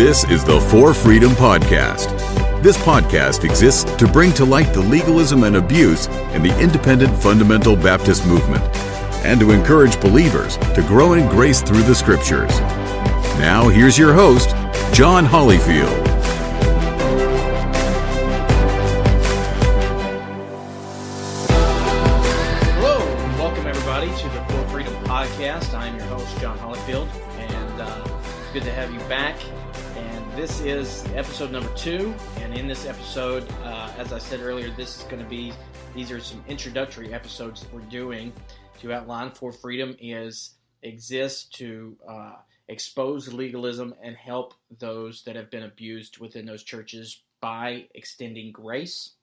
This is the For Freedom Podcast. This podcast exists to bring to light the legalism and abuse in the independent fundamental Baptist movement and to encourage believers to grow in grace through the Scriptures. Now, here's your host, John Hollyfield. Hello, and welcome everybody to the For Freedom Podcast. I'm your host, John Hollyfield, and it's good to have you back. And this is episode number 2, and in this episode, as I said earlier, these are some introductory episodes that we're doing to outline For Freedom exists to expose legalism and help those that have been abused within those churches by extending grace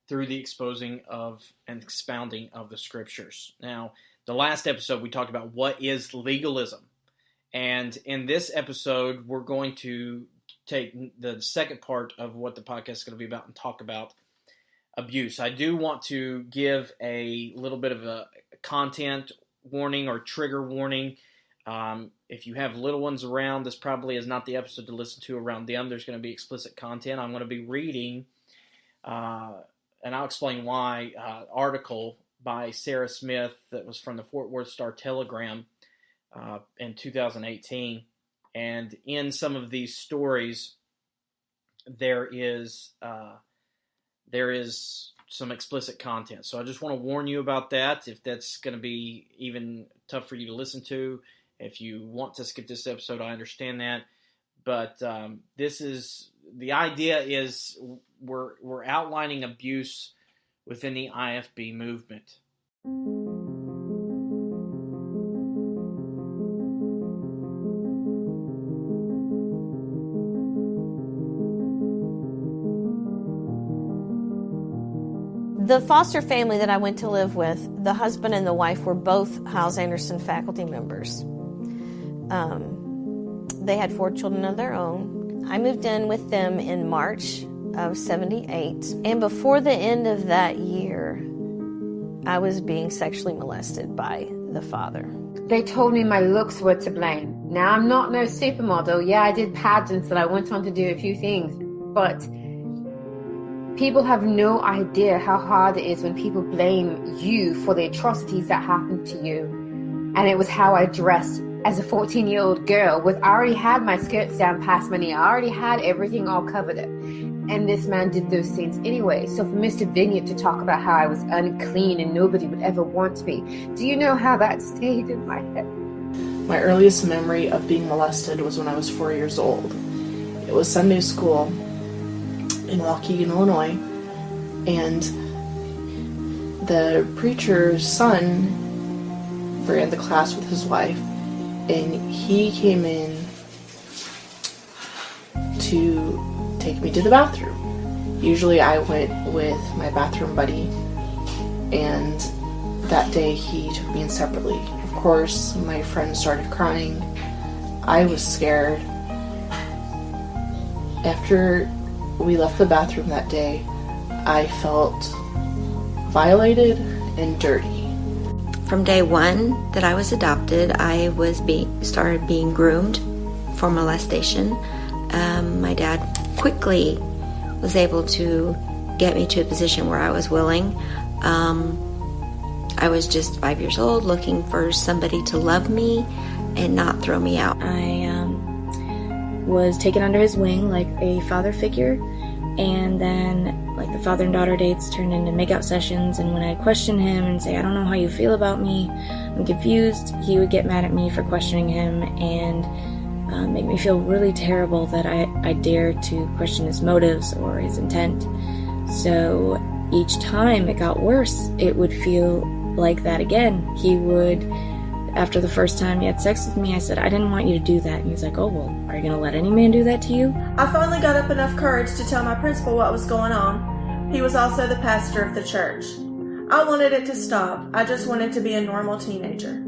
through the exposing of and expounding of the Scriptures. Now, the last episode we talked about what is legalism. And in this episode, we're going to take the second part of what the podcast is going to be about and talk about abuse. I do want to give a little bit of a content warning or trigger warning. If you have little ones around, this probably is not the episode to listen to around them. There's going to be explicit content. I'm going to be reading, and I'll explain why, article by Sarah Smith that was from the Fort Worth Star-Telegram in 2018. And in some of these stories, there is some explicit content. So I just want to warn you about that. If that's going to be even tough for you to listen to, if you want to skip this episode, I understand that. But the idea is we're outlining abuse within the IFB movement. The foster family that I went to live with, the husband and the wife were both Hyles Anderson faculty members. They had 4 children of their own. I moved in with them in March of 78. And before the end of that year, I was being sexually molested by the father. They told me my looks were to blame. Now, I'm not no supermodel. Yeah, I did pageants and I went on to do a few things. But people have no idea how hard it is when people blame you for the atrocities that happened to you. And it was how I dressed as a 14-year-old girl. I already had my skirts down past my knee. I already had everything all covered up. And this man did those things anyway. So for Mr. Vineyard to talk about how I was unclean and nobody would ever want me, do you know how that stayed in my head? My earliest memory of being molested was when I was 4 years old. It was Sunday school in Waukegan, Illinois, and the preacher's son ran the class with his wife, and he came in to take me to the bathroom. Usually I went with my bathroom buddy, and that day he took me in separately. Of course, my friend started crying. I was scared. After we left the bathroom that day, I felt violated and dirty. From day one that I was adopted, I was started being groomed for molestation. My dad quickly was able to get me to a position where I was willing. I was just 5 years old, looking for somebody to love me and not throw me out. I was taken under his wing like a father figure, and then like the father and daughter dates turned into makeout sessions, and when I questioned him and say, I don't know how you feel about me, I'm confused, he would get mad at me for questioning him and make me feel really terrible that I dared to question his motives or his intent. So each time it got worse, it would feel like that again. He would, after the first time he had sex with me, I said, I didn't want you to do that. And he was like, oh, well, are you going to let any man do that to you? I finally got up enough courage to tell my principal what was going on. He was also the pastor of the church. I wanted it to stop. I just wanted to be a normal teenager.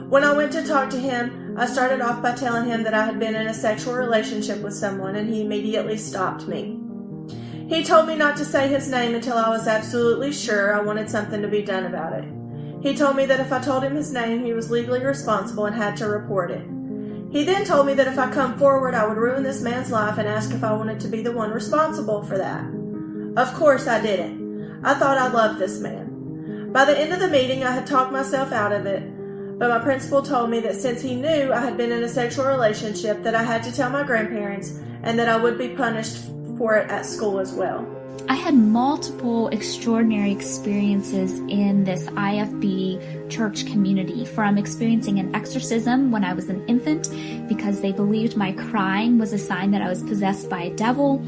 When I went to talk to him, I started off by telling him that I had been in a sexual relationship with someone, and he immediately stopped me. He told me not to say his name until I was absolutely sure I wanted something to be done about it. He told me that if I told him his name, he was legally responsible and had to report it. He then told me that if I come forward, I would ruin this man's life and asked if I wanted to be the one responsible for that. Of course I didn't. I thought I loved this man. By the end of the meeting, I had talked myself out of it, but my principal told me that since he knew I had been in a sexual relationship, that I had to tell my grandparents and that I would be punished for it at school as well. I had multiple extraordinary experiences in this IFB church community, from experiencing an exorcism when I was an infant because they believed my crying was a sign that I was possessed by a devil,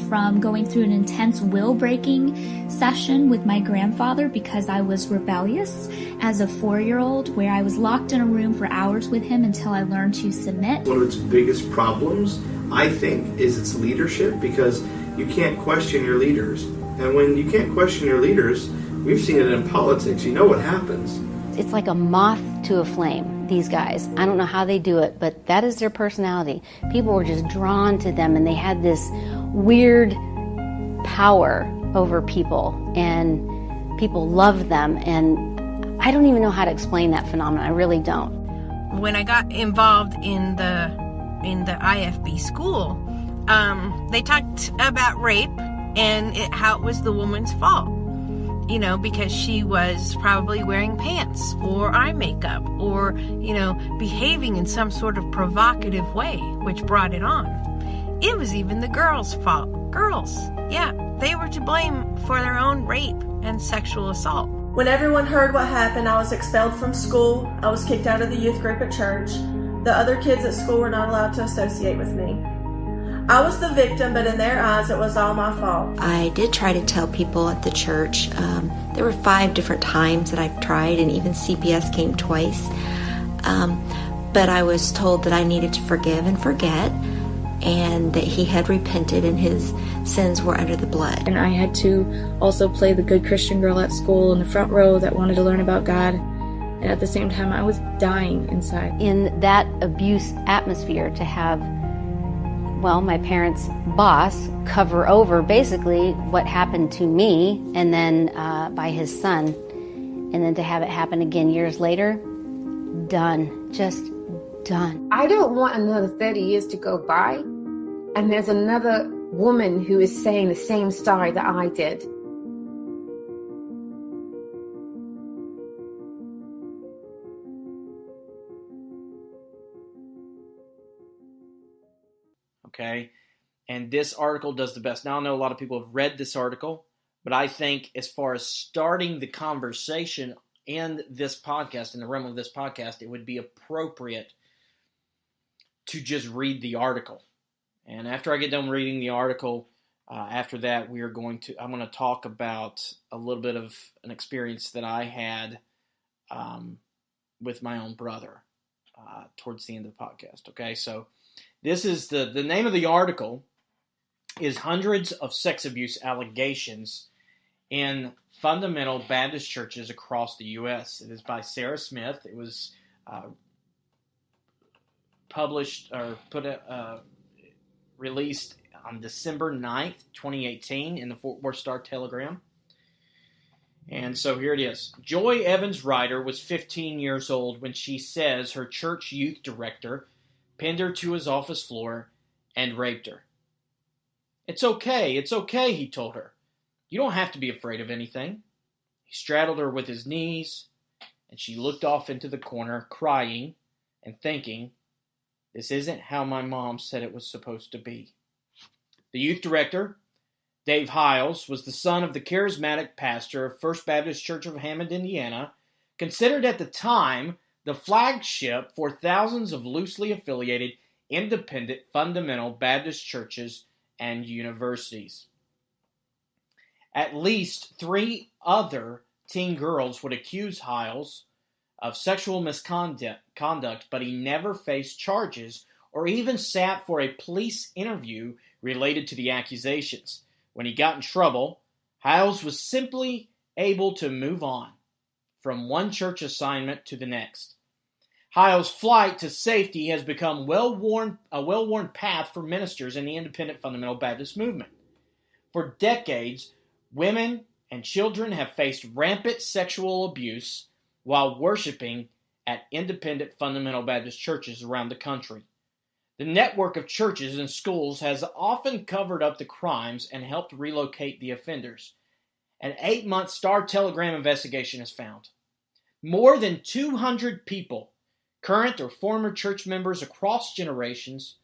from going through an intense will-breaking session with my grandfather because I was rebellious as a 4-year-old, where I was locked in a room for hours with him until I learned to submit. One of its biggest problems, I think, is its leadership, because you can't question your leaders. And when you can't question your leaders, we've seen it in politics, you know what happens. It's like a moth to a flame, these guys. I don't know how they do it, but that is their personality. People were just drawn to them, and they had this weird power over people, and people loved them. And I don't even know how to explain that phenomenon. I really don't. When I got involved in the IFB school, they talked about rape and how it was the woman's fault. You know, because she was probably wearing pants or eye makeup or, behaving in some sort of provocative way, which brought it on. It was even the girls' fault. Girls, yeah, they were to blame for their own rape and sexual assault. When everyone heard what happened, I was expelled from school. I was kicked out of the youth group at church. The other kids at school were not allowed to associate with me. I was the victim, but in their eyes, it was all my fault. I did try to tell people at the church. There were 5 different times that I've tried, and even CPS came twice. But I was told that I needed to forgive and forget, and that he had repented and his sins were under the blood. And I had to also play the good Christian girl at school in the front row that wanted to learn about God. And at the same time, I was dying inside. In that abuse atmosphere, to have my parents' boss cover over basically what happened to me, and then by his son, and then to have it happen again years later, done, just done. I don't want another 30 years to go by and there's another woman who is saying the same story that I did. Okay, and this article does the best. Now, I know a lot of people have read this article, but I think as far as starting the conversation in this podcast, in the realm of this podcast, it would be appropriate to just read the article. And after I get done reading the article, after that, I'm going to talk about a little bit of an experience that I had with my own brother towards the end of the podcast. Okay, so this is the name of the article is Hundreds of Sex Abuse Allegations in Fundamental Baptist Churches Across the U.S. It is by Sarah Smith. It was released on December 9th, 2018 in the Fort Worth Star-Telegram. And so here it is. Joy Evans Ryder was 15 years old when she says her church youth director pinned her to his office floor and raped her. It's okay, he told her. You don't have to be afraid of anything. He straddled her with his knees, and she looked off into the corner, crying and thinking, this isn't how my mom said it was supposed to be. The youth director, Dave Hiles, was the son of the charismatic pastor of First Baptist Church of Hammond, Indiana, considered at the time the flagship for thousands of loosely affiliated, independent, fundamental Baptist churches and universities. At least 3 other teen girls would accuse Hiles of sexual misconduct, but he never faced charges or even sat for a police interview related to the accusations. When he got in trouble, Hiles was simply able to move on from one church assignment to the next. Hiles' flight to safety has become a well-worn path for ministers in the independent fundamental Baptist movement. For decades, women and children have faced rampant sexual abuse while worshiping at independent fundamental Baptist churches around the country. The network of churches and schools has often covered up the crimes and helped relocate the offenders. An 8-month Star Telegram investigation has found more than 200 people, current or former church members across generations,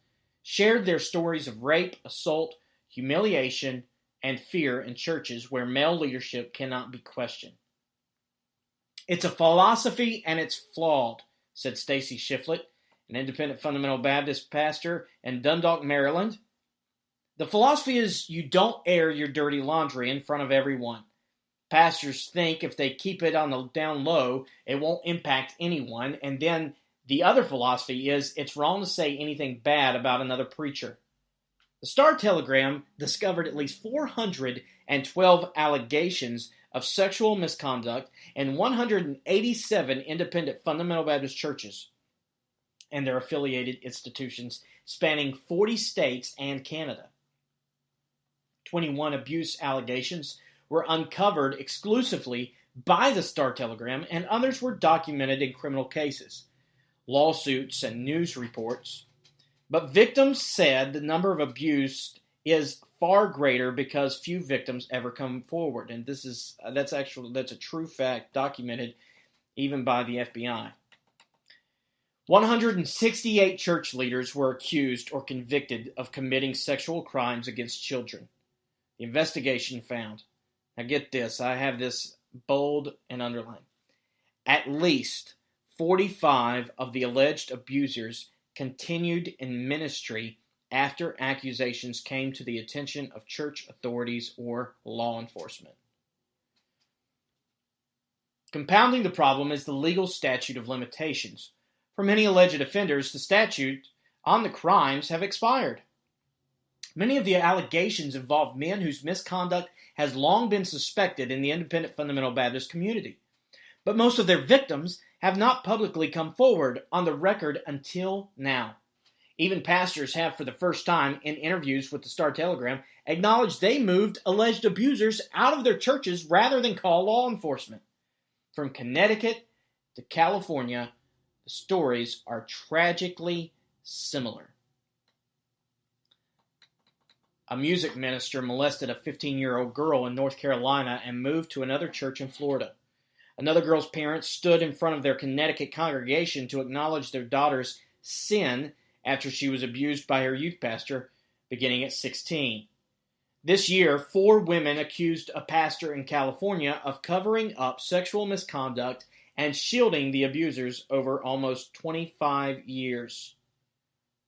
shared their stories of rape, assault, humiliation, and fear in churches where male leadership cannot be questioned. It's a philosophy and it's flawed, said Stacy Shiflett, an independent fundamental Baptist pastor in Dundalk, Maryland. The philosophy is you don't air your dirty laundry in front of everyone. Pastors think if they keep it on the down low, it won't impact anyone. And then the other philosophy is it's wrong to say anything bad about another preacher. The Star Telegram discovered at least 412 allegations of sexual misconduct in 187 independent fundamental Baptist churches and their affiliated institutions spanning 40 states and Canada. 21 abuse allegations were uncovered exclusively by the Star Telegram, and others were documented in criminal cases, lawsuits, and news reports. But victims said the number of abused is far greater because few victims ever come forward, and that's a true fact documented even by the FBI. 168 church leaders were accused or convicted of committing sexual crimes against children. The investigation found, now get this, I have this bold and underlined, at least 45 of the alleged abusers continued in ministry after accusations came to the attention of church authorities or law enforcement. Compounding the problem is the legal statute of limitations. For many alleged offenders, the statute on the crimes have expired. Many of the allegations involve men whose misconduct has long been suspected in the independent fundamental Baptist community. But most of their victims have not publicly come forward on the record until now. Even pastors have, for the first time in interviews with the Star Telegram, acknowledged they moved alleged abusers out of their churches rather than call law enforcement. From Connecticut to California, the stories are tragically similar. A music minister molested a 15-year-old girl in North Carolina and moved to another church in Florida. Another girl's parents stood in front of their Connecticut congregation to acknowledge their daughter's sin after she was abused by her youth pastor beginning at 16. This year, 4 women accused a pastor in California of covering up sexual misconduct and shielding the abusers over almost 25 years.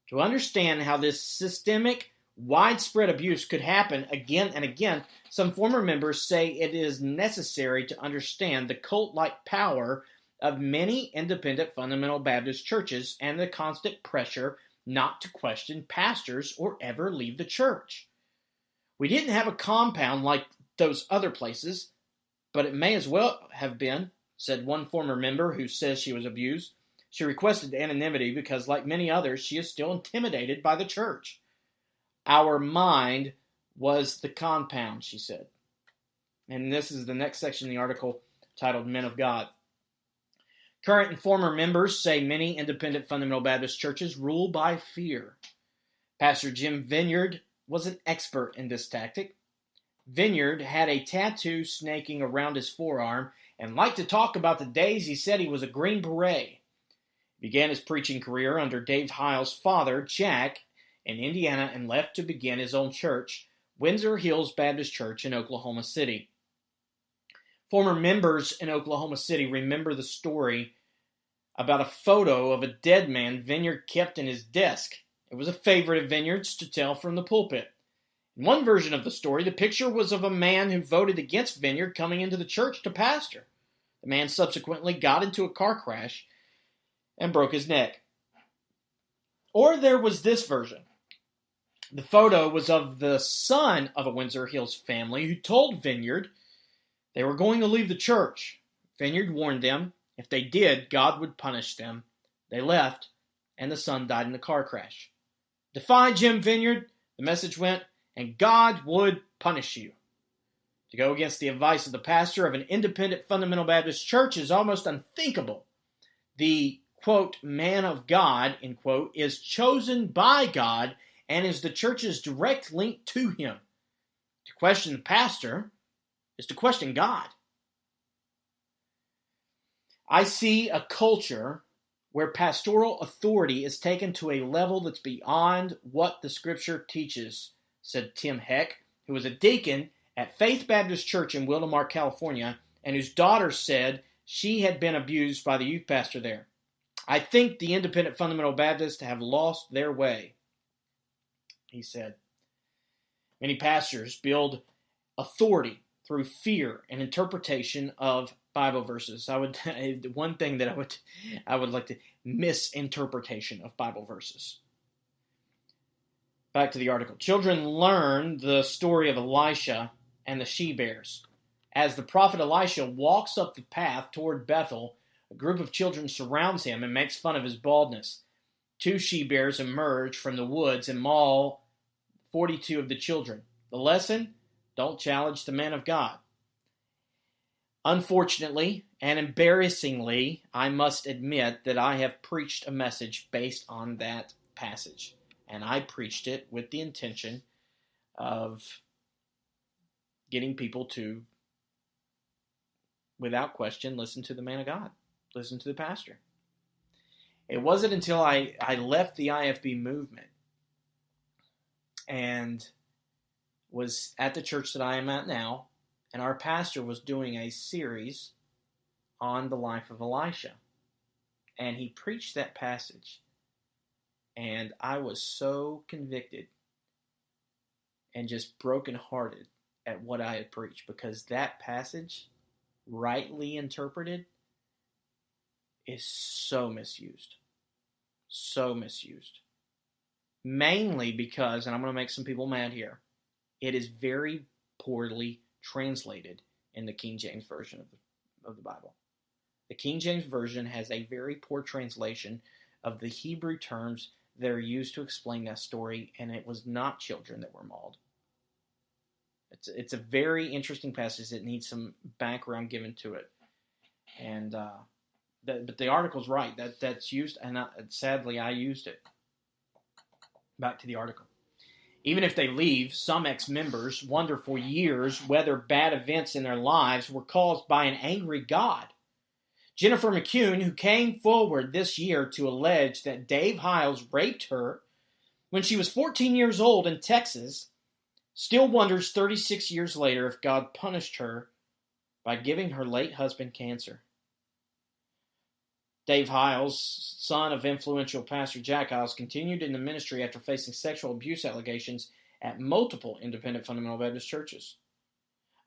To understand how this systemic, widespread abuse could happen again and again, some former members say it is necessary to understand the cult-like power of many independent fundamental Baptist churches and the constant pressure not to question pastors or ever leave the church. We didn't have a compound like those other places, but it may as well have been, said one former member who says she was abused. She requested anonymity because, like many others, she is still intimidated by the church. Our mind was the compound, she said. And this is the next section of the article titled Men of God. Current and former members say many independent fundamental Baptist churches rule by fear. Pastor Jim Vineyard was an expert in this tactic. Vineyard had a tattoo snaking around his forearm and liked to talk about the days he said he was a Green Beret. He began his preaching career under Dave Heil's father, Jack, in Indiana and left to begin his own church, Windsor Hills Baptist Church in Oklahoma City. Former members in Oklahoma City remember the story about a photo of a dead man Vineyard kept in his desk. It was a favorite of Vineyard's to tell from the pulpit. In one version of the story, the picture was of a man who voted against Vineyard coming into the church to pastor. The man subsequently got into a car crash and broke his neck. Or there was this version. The photo was of the son of a Windsor Hills family who told Vineyard they were going to leave the church. Vineyard warned them if they did, God would punish them. They left, and the son died in the car crash. Defy Jim Vineyard, the message went, and God would punish you. To go against the advice of the pastor of an independent fundamental Baptist church is almost unthinkable. the, quote, man of God, end quote, is chosen by God and is the church's direct link to him. To question the pastor is to question God. I see a culture where pastoral authority is taken to a level that's beyond what the Scripture teaches, said Tim Heck, who was a deacon at Faith Baptist Church in Wildomar, California, and whose daughter said she had been abused by the youth pastor there. I think the independent fundamental Baptists have lost their way, he said. Many pastors build authority through fear and interpretation of Bible verses. One thing that I would like to misinterpretation of Bible verses. Back to the article. Children learn the story of Elisha and the she-bears. As the prophet Elisha walks up the path toward Bethel, a group of children surrounds him and makes fun of his baldness. 2 she-bears emerge from the woods and maul 42 of the children. The lesson? Don't challenge the man of God. Unfortunately and embarrassingly, I must admit that I have preached a message based on that passage. And I preached it with the intention of getting people to, without question, listen to the man of God. Listen to the pastor. It wasn't until I left the IFB movement and was at the church that I am at now, and our pastor was doing a series on the life of Elisha. And he preached that passage. And I was so convicted and just brokenhearted at what I had preached, because that passage, rightly interpreted, is so misused. So misused. Mainly because, and I'm going to make some people mad here, it is very poorly translated in the King James Version of the Bible. The King James Version has a very poor translation of the Hebrew terms that are used to explain that story, and it was not children that were mauled. It's a very interesting passage that needs some background given to it. And but the article's right. That's used, and sadly I used it. Back to the article. Even if they leave, some ex-members wonder for years whether bad events in their lives were caused by an angry God. Jennifer McCune, who came forward this year to allege that Dave Hiles raped her when she was 14 years old in Texas, still wonders 36 years later if God punished her by giving her late husband cancer. Dave Hiles, son of influential pastor Jack Hiles, continued in the ministry after facing sexual abuse allegations at multiple independent fundamental Baptist churches.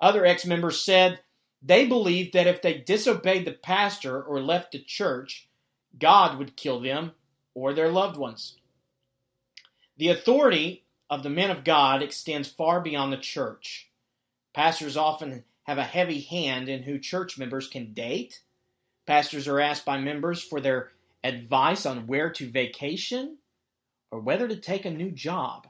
Other ex-members said they believed that if they disobeyed the pastor or left the church, God would kill them or their loved ones. The authority of the men of God extends far beyond the church. Pastors often have a heavy hand in who church members can date. Pastors are asked by members for their advice on where to vacation or whether to take a new job.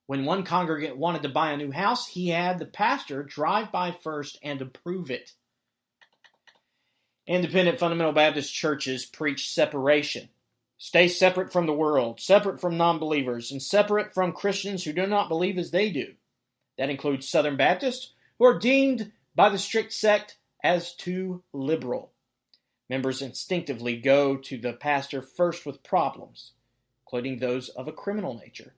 When one congregant wanted to buy a new house, he had the pastor drive by first and approve it. Independent fundamental Baptist churches preach separation. Stay separate from the world, separate from non-believers, and separate from Christians who do not believe as they do. That includes Southern Baptists, who are deemed by the strict sect as too liberal. Members instinctively go to the pastor first with problems, including those of a criminal nature.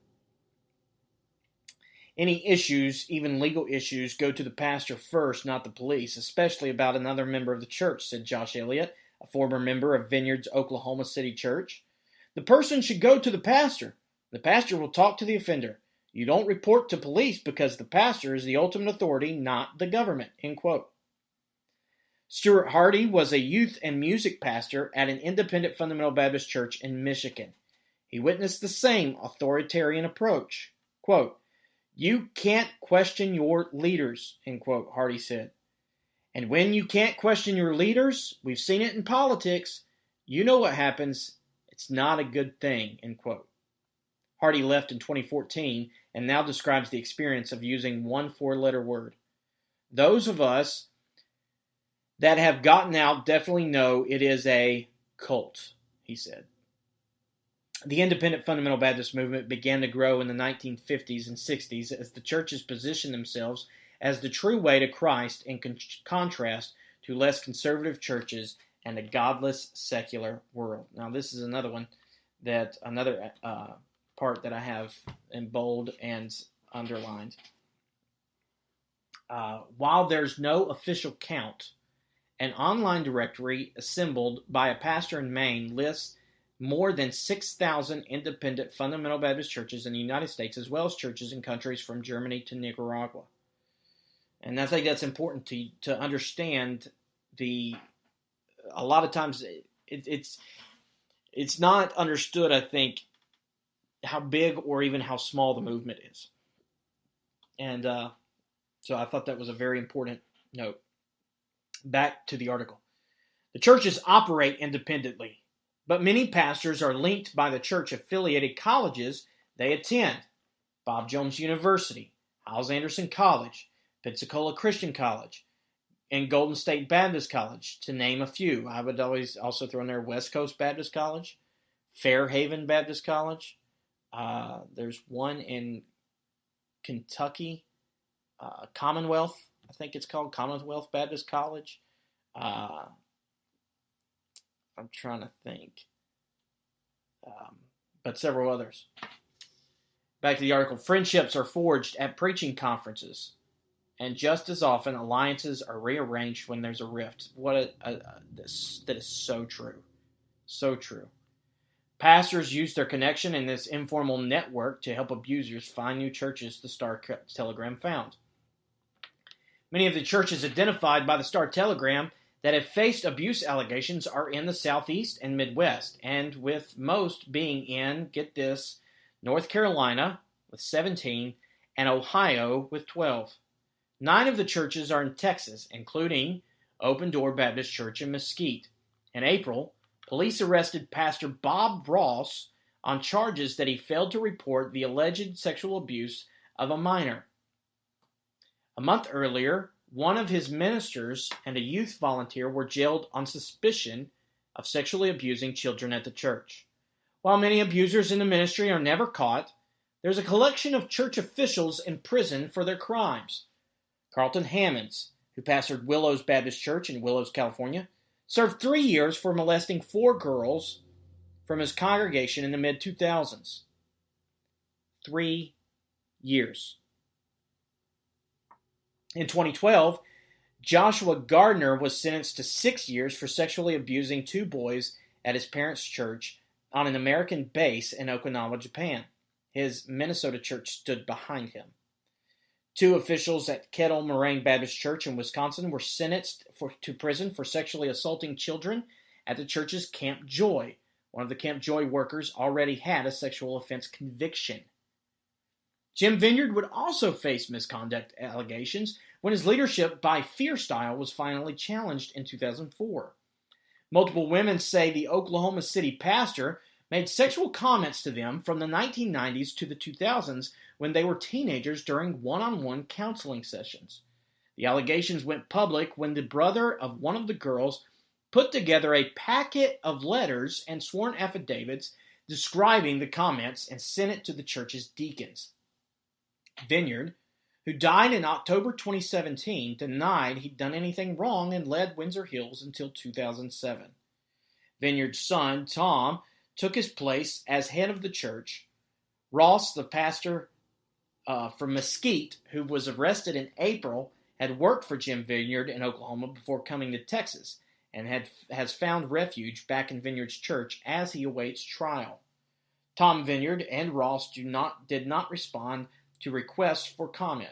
Any issues, even legal issues, go to the pastor first, not the police, especially about another member of the church, said Josh Elliott, a former member of Vineyard's Oklahoma City Church. The person should go to the pastor. The pastor will talk to the offender. You don't report to police because the pastor is the ultimate authority, not the government, end quote. Stuart Hardy was a youth and music pastor at an independent fundamental Baptist church in Michigan. He witnessed the same authoritarian approach. Quote, "You can't question your leaders," end quote, Hardy said. And when you can't question your leaders, we've seen it in politics, you know what happens. It's not a good thing, end quote. Hardy left in 2014 and now describes the experience of using one four-letter word. Those of us that have gotten out definitely know it is a cult, he said. The independent fundamental Baptist movement began to grow in the 1950s and 60s as the churches positioned themselves as the true way to Christ in contrast to less conservative churches and a godless secular world. Now, this is another part that I have in bold and underlined. While there's no official count, an online directory assembled by a pastor in Maine lists more than 6,000 independent fundamental Baptist churches in the United States, as well as churches in countries from Germany to Nicaragua. And I think that's important to understand. A lot of times it's not understood, I think, how big or even how small the movement is. And so I thought that was a very important note. Back to the article. The churches operate independently, but many pastors are linked by the church-affiliated colleges they attend. Bob Jones University, Hyles Anderson College, Pensacola Christian College, and Golden State Baptist College, to name a few. I would always also throw in there West Coast Baptist College, Fairhaven Baptist College. There's one in Kentucky, Commonwealth, I think it's called Commonwealth Baptist College. I'm trying to think. But several others. Back to the article. Friendships are forged at preaching conferences, and just as often, alliances are rearranged when there's a rift. That is so true. So true. Pastors use their connection in this informal network to help abusers find new churches, the Star Telegram found. Many of the churches identified by the Star Telegram that have faced abuse allegations are in the Southeast and Midwest, and with most being in, get this, North Carolina with 17 and Ohio with 12. 9 of the churches are in Texas, including Open Door Baptist Church in Mesquite. In April, police arrested Pastor Bob Ross on charges that he failed to report the alleged sexual abuse of a minor. A month earlier, one of his ministers and a youth volunteer were jailed on suspicion of sexually abusing children at the church. While many abusers in the ministry are never caught, there's a collection of church officials in prison for their crimes. Carlton Hammonds, who pastored Willows Baptist Church in Willows, California, served 3 years for molesting 4 girls from his congregation in the mid-2000s. 3 years. In 2012, Joshua Gardner was sentenced to 6 years for sexually abusing 2 boys at his parents' church on an American base in Okinawa, Japan. His Minnesota church stood behind him. 2 officials at Kettle Moraine Baptist Church in Wisconsin were sentenced to prison for sexually assaulting children at the church's Camp Joy. One of the Camp Joy workers already had a sexual offense conviction. Jim Vineyard would also face misconduct allegations when his leadership by Fear Style was finally challenged in 2004. Multiple women say the Oklahoma City pastor made sexual comments to them from the 1990s to the 2000s when they were teenagers during one-on-one counseling sessions. The allegations went public when the brother of one of the girls put together a packet of letters and sworn affidavits describing the comments and sent it to the church's deacons. Vineyard, who died in October 2017, denied he'd done anything wrong and led Windsor Hills until 2007. Vineyard's son, Tom, took his place as head of the church. Ross, the pastor from Mesquite, who was arrested in April, had worked for Jim Vineyard in Oklahoma before coming to Texas and has found refuge back in Vineyard's church as he awaits trial. Tom Vineyard and Ross did not respond to requests for comment.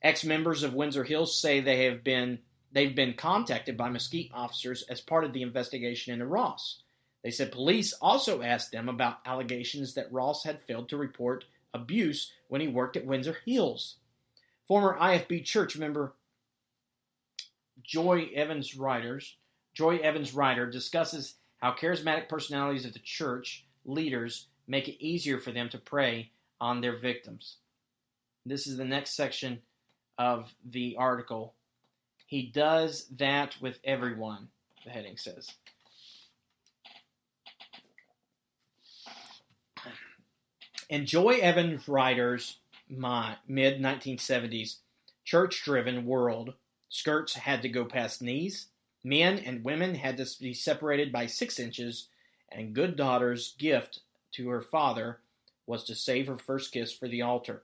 Ex-members of Windsor Hills say they've been contacted by Mesquite officers as part of the investigation into Ross. They said police also asked them about allegations that Ross had failed to report abuse when he worked at Windsor Hills. Former IFB church member Joy Evans Ryder discusses how charismatic personalities of the church leaders make it easier for them to prey on their victims. This is the next section of the article. He does that with everyone, the heading says. In Joy Evans Ryder's mid-1970s church-driven world, skirts had to go past knees, men and women had to be separated by 6 inches, and good daughter's gift to her father was to save her first kiss for the altar.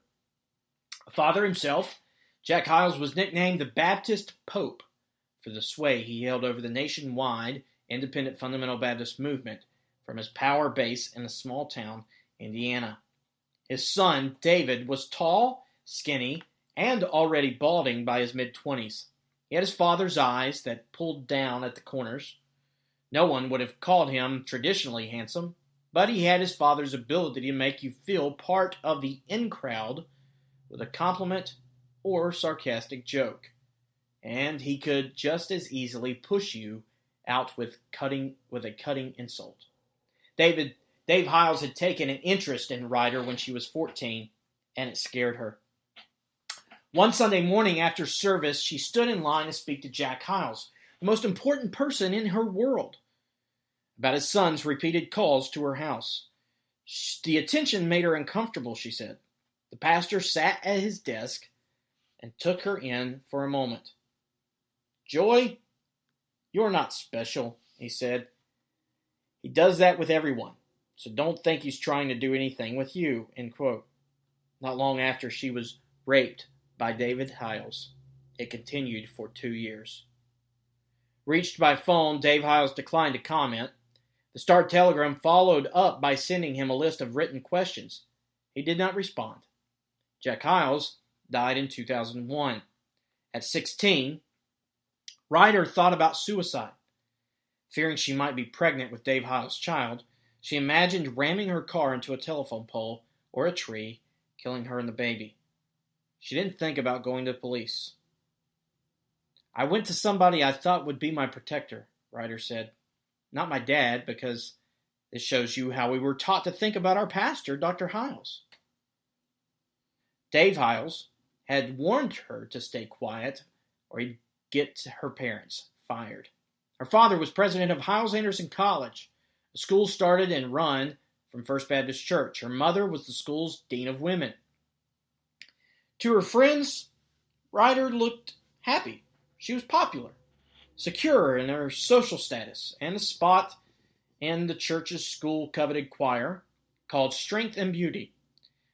Father himself, Jack Hyles, was nicknamed the Baptist Pope for the sway he held over the nationwide independent fundamental Baptist movement from his power base in a small town, Indiana. His son, David, was tall, skinny, and already balding by his mid-20s. He had his father's eyes that pulled down at the corners. No one would have called him traditionally handsome, but he had his father's ability to make you feel part of the in-crowd with a compliment or sarcastic joke. And he could just as easily push you out with a cutting insult. Dave Hyles had taken an interest in Ryder when she was 14, and it scared her. One Sunday morning after service, she stood in line to speak to Jack Hyles, the most important person in her world, about his son's repeated calls to her house. The attention made her uncomfortable, she said. The pastor sat at his desk and took her in for a moment. "Joy, you're not special," he said. "He does that with everyone, so don't think he's trying to do anything with you," end quote. Not long after, she was raped by David Hyles. It continued for 2 years. Reached by phone, Dave Hyles declined to comment. The Star-Telegram followed up by sending him a list of written questions. He did not respond. Jack Hyles died in 2001. At 16, Ryder thought about suicide. Fearing she might be pregnant with Dave Hyles' child, she imagined ramming her car into a telephone pole or a tree, killing her and the baby. She didn't think about going to the police. "I went to somebody I thought would be my protector," Ryder said. "Not my dad, because this shows you how we were taught to think about our pastor, Dr. Hyles." Dave Hyles had warned her to stay quiet or he'd get her parents fired. Her father was president of Hyles Anderson College, a school started and run from First Baptist Church. Her mother was the school's dean of women. To her friends, Ryder looked happy. She was popular, secure in her social status, and a spot in the church's school-coveted choir called Strength and Beauty.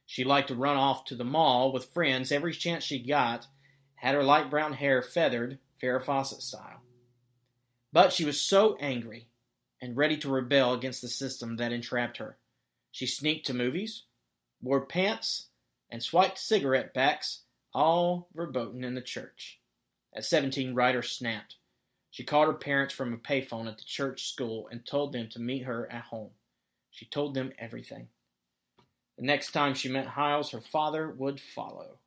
She liked to run off to the mall with friends every chance she got, had her light brown hair feathered, Farrah Fawcett style. But she was so angry and ready to rebel against the system that entrapped her. She sneaked to movies, wore pants, and swiped cigarette backs, all verboten in the church. At 17, Ryder snapped. She called her parents from a payphone at the church school and told them to meet her at home. She told them everything. The next time she met Hyles, her father would follow.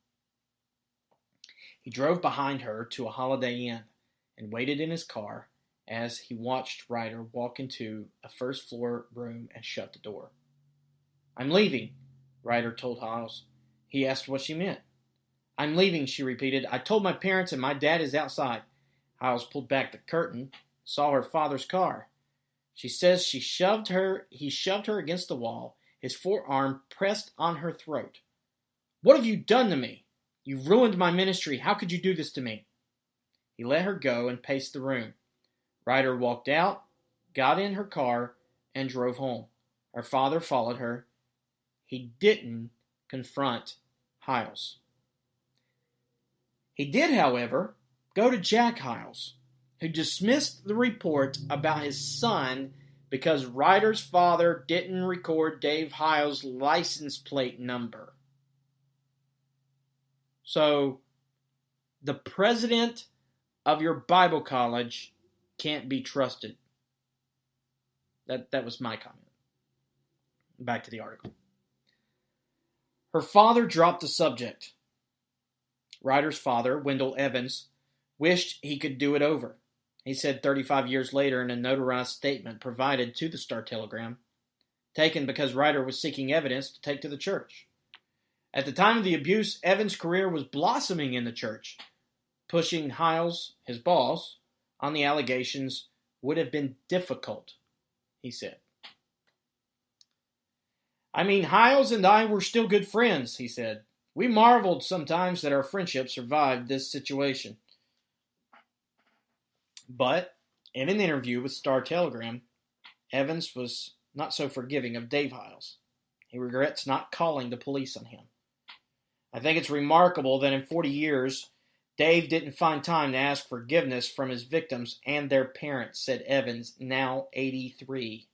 He drove behind her to a Holiday Inn and waited in his car as he watched Ryder walk into a first-floor room and shut the door. "I'm leaving," Ryder told Hyles. He asked what she meant. "I'm leaving," she repeated. "I told my parents and my dad is outside." Hyles pulled back the curtain, saw her father's car. She says he shoved her against the wall, his forearm pressed on her throat. "What have you done to me? You've ruined my ministry. How could you do this to me?" He let her go and paced the room. Ryder walked out, got in her car, and drove home. Her father followed her. He didn't confront Hyles. He did, however, go to Jack Hyles, who dismissed the report about his son because Ryder's father didn't record Dave Hyles' license plate number. So, the president of your Bible college can't be trusted. That was my comment. Back to the article. Her father dropped the subject. Ryder's father, Wendell Evans, wished he could do it over. He said 35 years later in a notarized statement provided to the Star-Telegram, taken because Ryder was seeking evidence to take to the church. At the time of the abuse, Evans' career was blossoming in the church. Pushing Hyles, his boss, on the allegations would have been difficult, he said. "I mean, Hiles and I were still good friends," he said. "We marveled sometimes that our friendship survived this situation." But in an interview with Star-Telegram, Evans was not so forgiving of Dave Hiles. He regrets not calling the police on him. "I think it's remarkable that in 40 years, Dave didn't find time to ask forgiveness from his victims and their parents," said Evans, now 83.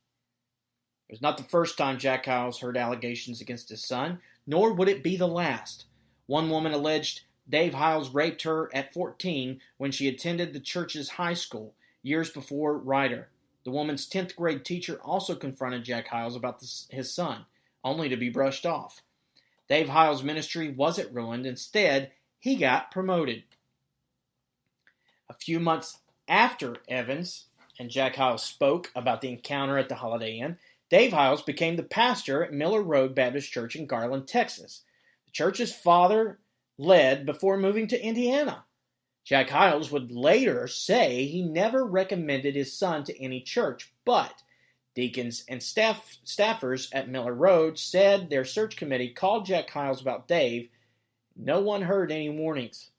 It was not the first time Jack Hiles heard allegations against his son, nor would it be the last. One woman alleged Dave Hiles raped her at 14 when she attended the church's high school, years before Ryder. The woman's 10th grade teacher also confronted Jack Hiles about his son, only to be brushed off. Dave Hiles' ministry wasn't ruined. Instead, he got promoted. A few months after Evans and Jack Hiles spoke about the encounter at the Holiday Inn, Dave Hiles became the pastor at Miller Road Baptist Church in Garland, Texas. The church his father led before moving to Indiana. Jack Hiles would later say he never recommended his son to any church, but deacons and staffers at Miller Road said their search committee called Jack Hiles about Dave. No one heard any warnings.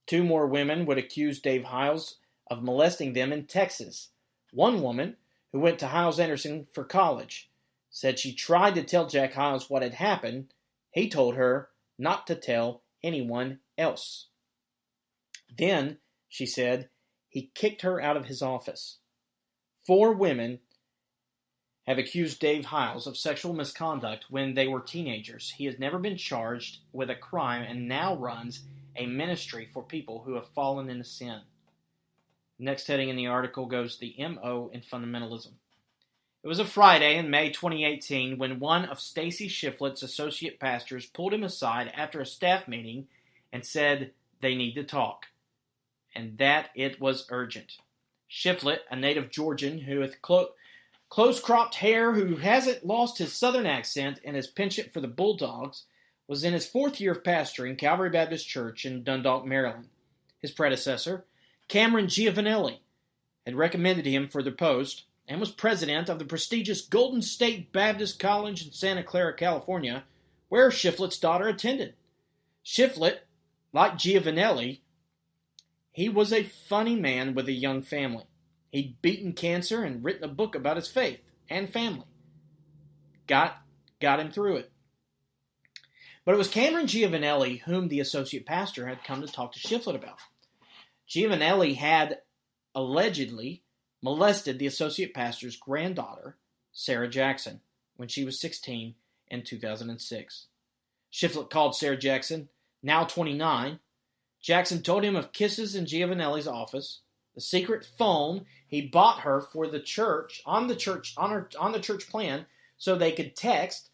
2 more women would accuse Dave Hiles of molesting them in Texas. One woman, who went to Hiles-Anderson for college, said she tried to tell Jack Hiles what had happened. He told her not to tell anyone else. Then, she said, he kicked her out of his office. 4 women have accused Dave Hiles of sexual misconduct when they were teenagers. He has never been charged with a crime and now runs a ministry for people who have fallen into sin. Next heading in the article goes the MO in fundamentalism. It was a Friday in May 2018 when one of Stacy Shiflett's associate pastors pulled him aside after a staff meeting and said they need to talk, and that it was urgent. Shiflett, a native Georgian who with close-cropped hair who hasn't lost his southern accent and his penchant for the Bulldogs, was in his 4th year of pastoring Calvary Baptist Church in Dundalk, Maryland. His predecessor, Cameron Giovanelli, had recommended him for the post and was president of the prestigious Golden State Baptist College in Santa Clara, California, where Shiflett's daughter attended. Shiflett, like Giovanelli, he was a funny man with a young family. He'd beaten cancer and written a book about his faith and family. Got him through it. But it was Cameron Giovanelli whom the associate pastor had come to talk to Shiflett about. Giovanelli had allegedly molested the associate pastor's granddaughter, Sarah Jackson, when she was 16 in 2006. Shiflett called Sarah Jackson, now 29. Jackson told him of kisses in Giovanelli's office, the secret phone he bought her for the church on the church plan so they could text,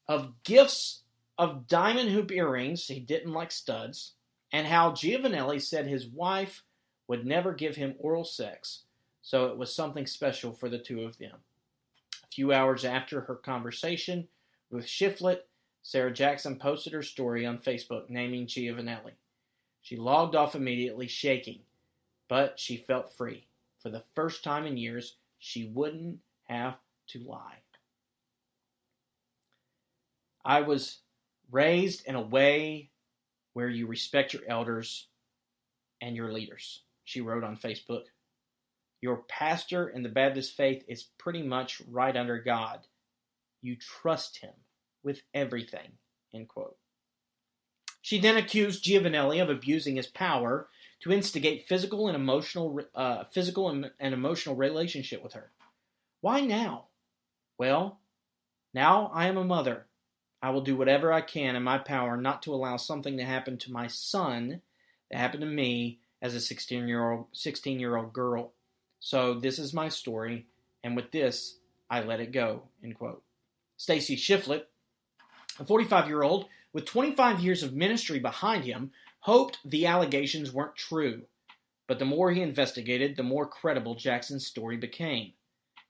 of gifts of diamond hoop earrings, he didn't like studs, and how Giovanelli said his wife would never give him oral sex, so it was something special for the two of them. A few hours after her conversation with Shiflett, Sarah Jackson posted her story on Facebook naming Giovanelli. She logged off immediately, shaking, but she felt free. For the first time in years, she wouldn't have to lie. I was raised in a way where you respect your elders and your leaders, she wrote on Facebook. Your pastor in the Baptist faith is pretty much right under God. You trust him with everything, end quote. She then accused Giovanelli of abusing his power to instigate physical and emotional relationship with her. Why now? Well, now I am a mother. I will do whatever I can in my power not to allow something to happen to my son that happened to me as a 16-year-old girl. So this is my story, and with this, I let it go, end quote. Stacy Shiflett, a 45-year-old with 25 years of ministry behind him, hoped the allegations weren't true. But the more he investigated, the more credible Jackson's story became.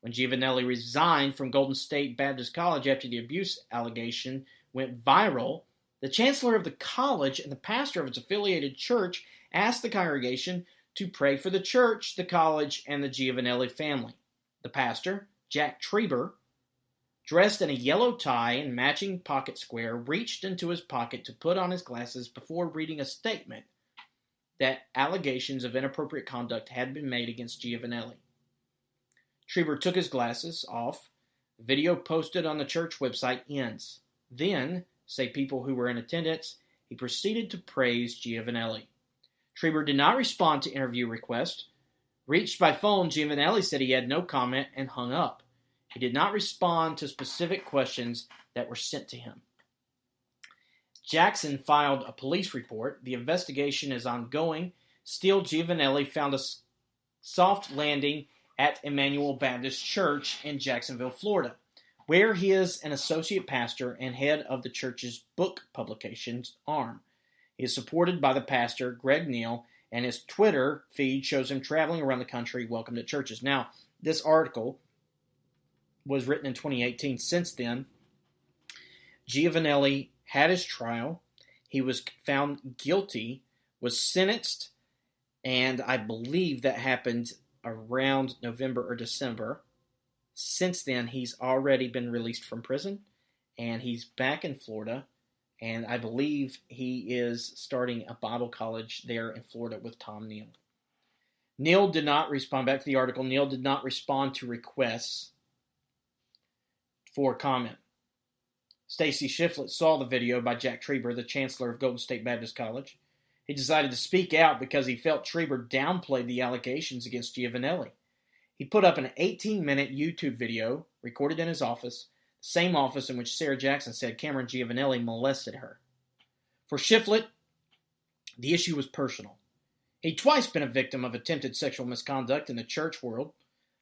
When Giovanelli resigned from Golden State Baptist College after the abuse allegation went viral, the chancellor of the college and the pastor of its affiliated church asked the congregation to pray for the church, the college, and the Giovanelli family. The pastor, Jack Treber, dressed in a yellow tie and matching pocket square, reached into his pocket to put on his glasses before reading a statement that allegations of inappropriate conduct had been made against Giovanelli. Trieber took his glasses off. The video posted on the church website ends. Then, say people who were in attendance, he proceeded to praise Giovanelli. Trieber did not respond to interview requests. Reached by phone, Giovanelli said he had no comment and hung up. He did not respond to specific questions that were sent to him. Jackson filed a police report. The investigation is ongoing. Still, Giovanelli found a soft landing at Emmanuel Baptist Church in Jacksonville, Florida, where he is an associate pastor and head of the church's book publications arm. He is supported by the pastor, Greg Neal, and his Twitter feed shows him traveling around the country welcome to churches. Now, this article was written in 2018. Since then, Giovanelli had his trial. He was found guilty, was sentenced, and I believe that happened around November or December. Since then, he's already been released from prison, and he's back in Florida, and I believe he is starting a Bible college there in Florida with Tom Neal. Neal did not respond. Back to the article. Neal did not respond to requests for comment. Stacy Shiflett saw the video by Jack Trieber, the chancellor of Golden State Baptist College. He decided to speak out because he felt Trieber downplayed the allegations against Giovanelli. He put up an 18-minute YouTube video recorded in his office, the same office in which Sarah Jackson said Cameron Giovanelli molested her. For Shiflett, the issue was personal. He'd twice been a victim of attempted sexual misconduct in the church world.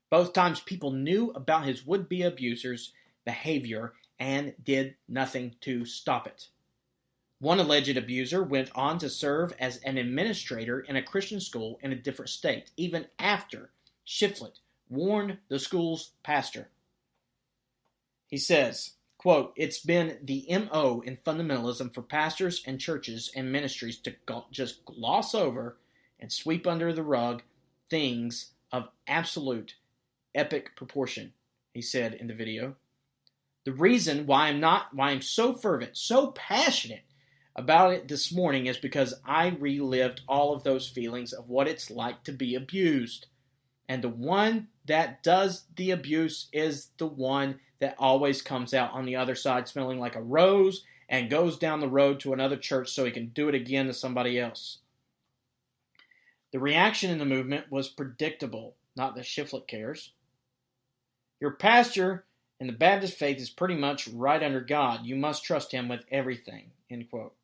Both times people knew about his would-be abuser's behavior and did nothing to stop it. One alleged abuser went on to serve as an administrator in a Christian school in a different state, even after Shiflett warned the school's pastor. He says, quote, "It's been the MO in fundamentalism for pastors and churches and ministries to just gloss over and sweep under the rug things of absolute epic proportion," he said in the video. The reason why I'm so fervent, so passionate about it this morning is because I relived all of those feelings of what it's like to be abused. And the one that does the abuse is the one that always comes out on the other side smelling like a rose and goes down the road to another church so he can do it again to somebody else. The reaction in the movement was predictable, not that Shiflett cares. Your pastor in the Baptist faith is pretty much right under God. You must trust him with everything, end quote.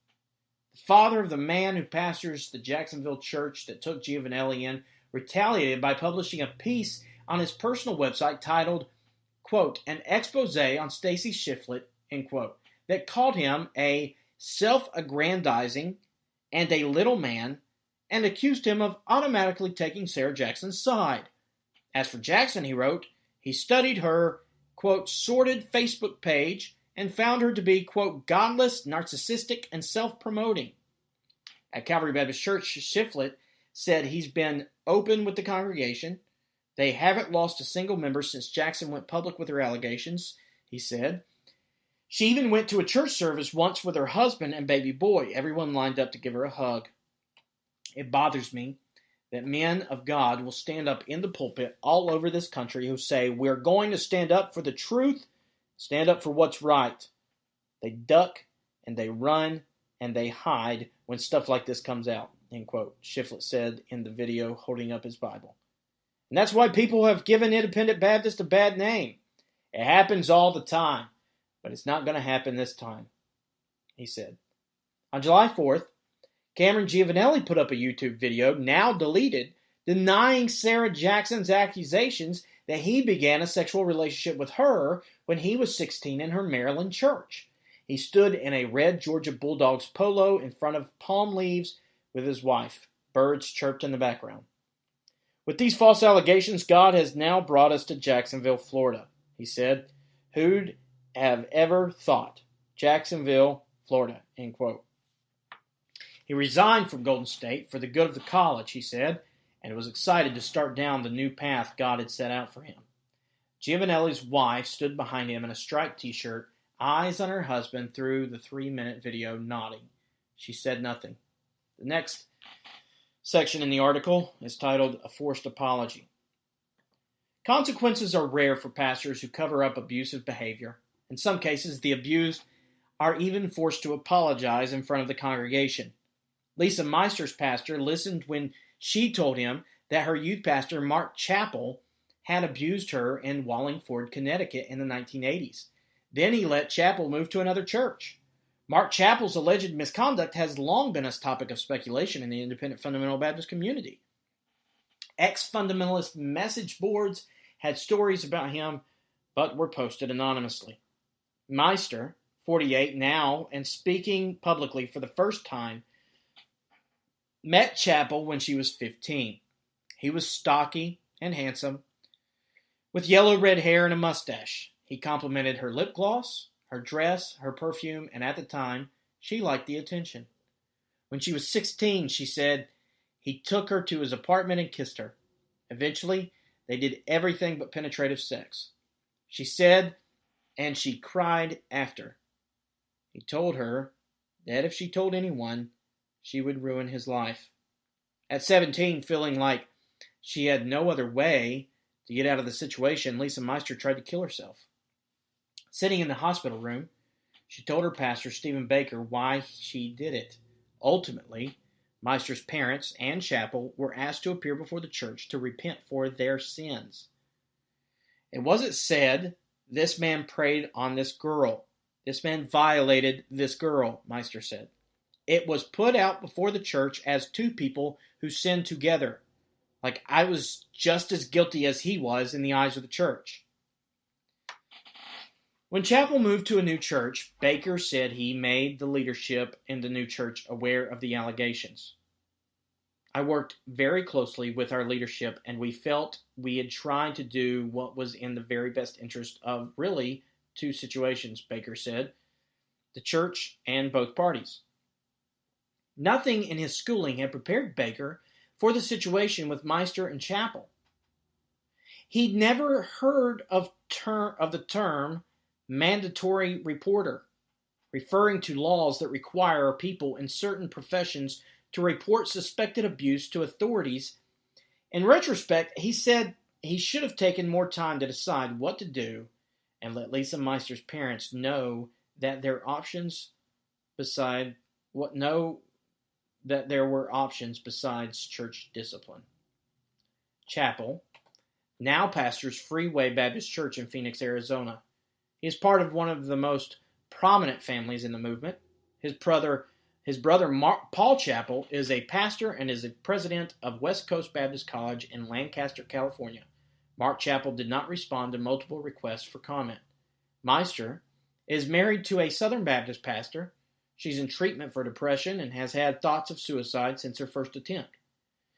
The father of the man who pastors the Jacksonville church that took Giovanelli in retaliated by publishing a piece on his personal website titled, quote, "An expose on Stacy Shiflett," end quote, that called him a self-aggrandizing and a little man and accused him of automatically taking Sarah Jackson's side. As for Jackson, he wrote, he studied her, quote, "sordid Facebook page and found her to be, quote, godless, narcissistic, and self-promoting." At Calvary Baptist Church, Shiflett said he's been open with the congregation. They haven't lost a single member since Jackson went public with her allegations, he said. She even went to a church service once with her husband and baby boy. Everyone lined up to give her a hug. It bothers me that men of God will stand up in the pulpit all over this country who say, we're going to stand up for the truth, stand up for what's right. They duck and they run and they hide when stuff like this comes out, end quote, Shiflett said in the video holding up his Bible. And that's why people have given Independent Baptist a bad name. It happens all the time, but it's not going to happen this time, he said. On July 4th, Cameron Giovanelli put up a YouTube video, now deleted, denying Sarah Jackson's accusations that he began a sexual relationship with her when he was 16 in her Maryland church. He stood in a red Georgia Bulldogs polo in front of palm leaves with his wife. Birds chirped in the background. With these false allegations, God has now brought us to Jacksonville, Florida, he said. Who'd have ever thought? Jacksonville, Florida, end quote. He resigned from Golden State for the good of the college, he said, and was excited to start down the new path God had set out for him. Giovanelli's wife stood behind him in a striped t-shirt, eyes on her husband through the 3-minute video, nodding. She said nothing. The next section in the article is titled A Forced Apology. Consequences are rare for pastors who cover up abusive behavior. In some cases, the abused are even forced to apologize in front of the congregation. Lisa Meister's pastor listened when she told him that her youth pastor, Mark Chappell, had abused her in Wallingford, Connecticut in the 1980s. Then he let Chappell move to another church. Mark Chappell's alleged misconduct has long been a topic of speculation in the independent fundamental Baptist community. Ex-fundamentalist message boards had stories about him, but were posted anonymously. Meister, 48 now, and speaking publicly for the first time, met Chappell when she was 15. He was stocky and handsome, with yellow-red hair and a mustache. He complimented her lip gloss, her dress, her perfume, and at the time, she liked the attention. When she was 16, she said he took her to his apartment and kissed her. Eventually, they did everything but penetrative sex. She said, and she cried after. He told her that if she told anyone, she would ruin his life. At 17, feeling like she had no other way to get out of the situation, Lisa Meister tried to kill herself. Sitting in the hospital room, she told her pastor, Stephen Baker, why she did it. Ultimately, Meister's parents and Chappell were asked to appear before the church to repent for their sins. It wasn't said, this man preyed on this girl. This man violated this girl, Meister said. It was put out before the church as two people who sinned together. Like I was just as guilty as he was in the eyes of the church. When Chappell moved to a new church, Baker said he made the leadership in the new church aware of the allegations. I worked very closely with our leadership, and we felt we had tried to do what was in the very best interest of really two situations, Baker said, the church and both parties. Nothing in his schooling had prepared Baker for the situation with Meister and Chappell. He'd never heard of the term mandatory reporter, referring to laws that require people in certain professions to report suspected abuse to authorities. In retrospect, he said he should have taken more time to decide what to do and let Lisa Meister's parents know that there were options besides church discipline. Chappell now pastors Freeway Baptist Church in Phoenix, Arizona. He is part of one of the most prominent families in the movement. His brother Paul Chappell is a pastor and is a president of West Coast Baptist College in Lancaster, California. Mark Chappell did not respond to multiple requests for comment. Meister is married to a Southern Baptist pastor. She's in treatment for depression and has had thoughts of suicide since her first attempt.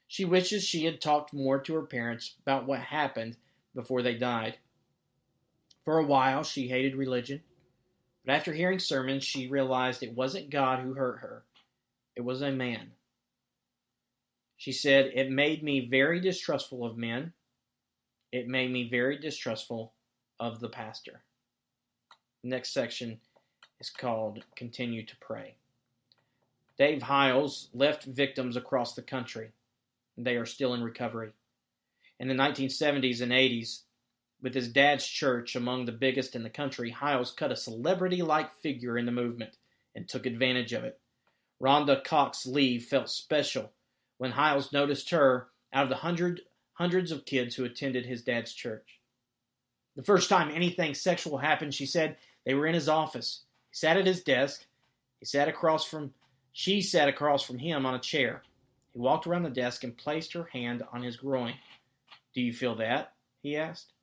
She wishes she had talked more to her parents about what happened before they died. For a while, she hated religion, but after hearing sermons, she realized it wasn't God who hurt her. It was a man. She said, it made me very distrustful of men. It made me very distrustful of the pastor. The next section is called Continue to Pray. Dave Hiles left victims across the country. They are still in recovery. In the 1970s and 80s, with his dad's church among the biggest in the country, Hiles cut a celebrity-like figure in the movement and took advantage of it. Rhonda Cox Lee felt special when Hiles noticed her out of the hundreds of kids who attended his dad's church. The first time anything sexual happened, she said, they were in his office. He sat at his desk. She sat across from him on a chair. He walked around the desk and placed her hand on his groin. Do you feel that? He asked.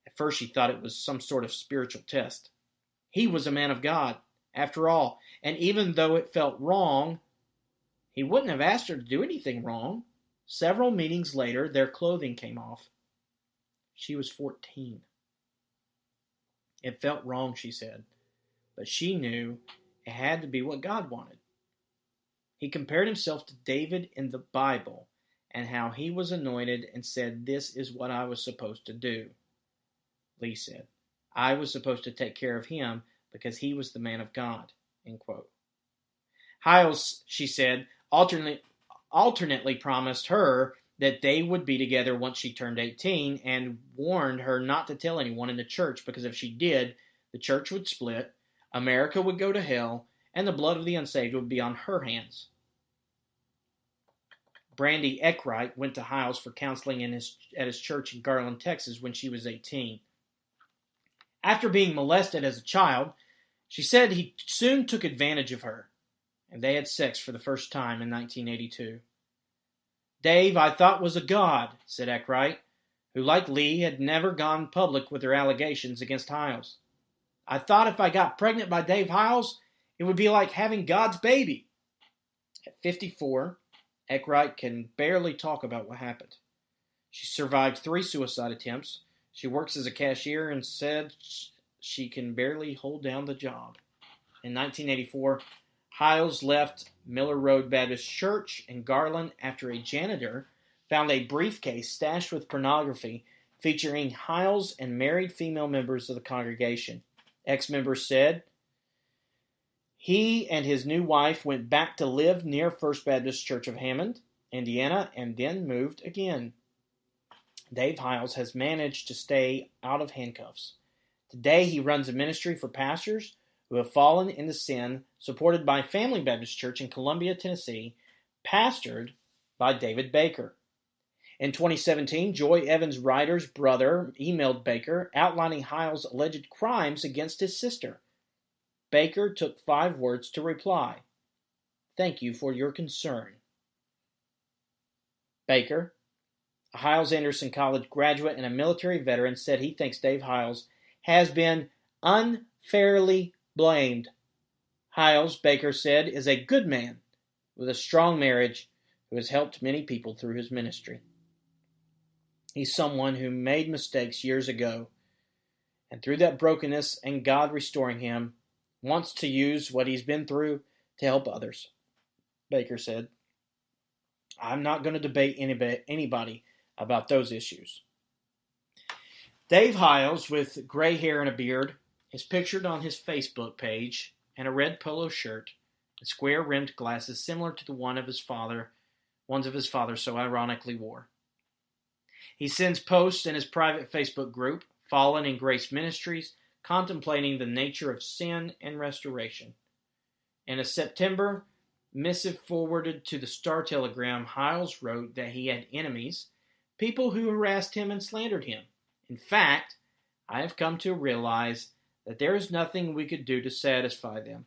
At first she thought it was some sort of spiritual test. He was a man of God, after all, and even though it felt wrong, he wouldn't have asked her to do anything wrong. Several meetings later, their clothing came off. She was 14. It felt wrong, she said, but she knew it had to be what God wanted. He compared himself to David in the Bible and how he was anointed and said, this is what I was supposed to do. Lee said. I was supposed to take care of him because he was the man of God, end quote. Hiles, she said, alternately promised her that they would be together once she turned 18 and warned her not to tell anyone in the church because if she did, the church would split, America would go to hell, and the blood of the unsaved would be on her hands. Brandy Eckwright went to Hiles for counseling at his church in Garland, Texas when she was 18. After being molested as a child, she said he soon took advantage of her, and they had sex for the first time in 1982. Dave, I thought, was a god, said Eckwright, who, like Lee, had never gone public with her allegations against Hiles. I thought if I got pregnant by Dave Hiles, it would be like having God's baby. At 54, Eckwright can barely talk about what happened. She survived 3 suicide attempts. She works as a cashier and said she can barely hold down the job. In 1984, Hiles left Miller Road Baptist Church in Garland after a janitor found a briefcase stashed with pornography featuring Hiles and married female members of the congregation. Ex-members said he and his new wife went back to live near First Baptist Church of Hammond, Indiana, and then moved again. Dave Hiles has managed to stay out of handcuffs. Today he runs a ministry for pastors who have fallen into sin, supported by Family Baptist Church in Columbia, Tennessee, pastored by David Baker. In 2017, Joy Evans Ryder's brother emailed Baker outlining Hiles' alleged crimes against his sister. Baker took 5 words to reply. Thank you for your concern. Baker, a Hiles-Anderson College graduate and a military veteran, said he thinks Dave Hiles has been unfairly blamed. Hiles, Baker said, is a good man with a strong marriage who has helped many people through his ministry. He's someone who made mistakes years ago, and through that brokenness and God restoring him, wants to use what he's been through to help others. Baker said, I'm not going to debate anybody about those issues. Dave Hiles, with gray hair and a beard, is pictured on his Facebook page in a red polo shirt and square-rimmed glasses similar to the ones of his father so ironically wore. He sends posts in his private Facebook group, Fallen in Grace Ministries, contemplating the nature of sin and restoration. In a September missive forwarded to the Star Telegram, Hiles wrote that he had enemies, people who harassed him and slandered him. In fact, I have come to realize that there is nothing we could do to satisfy them.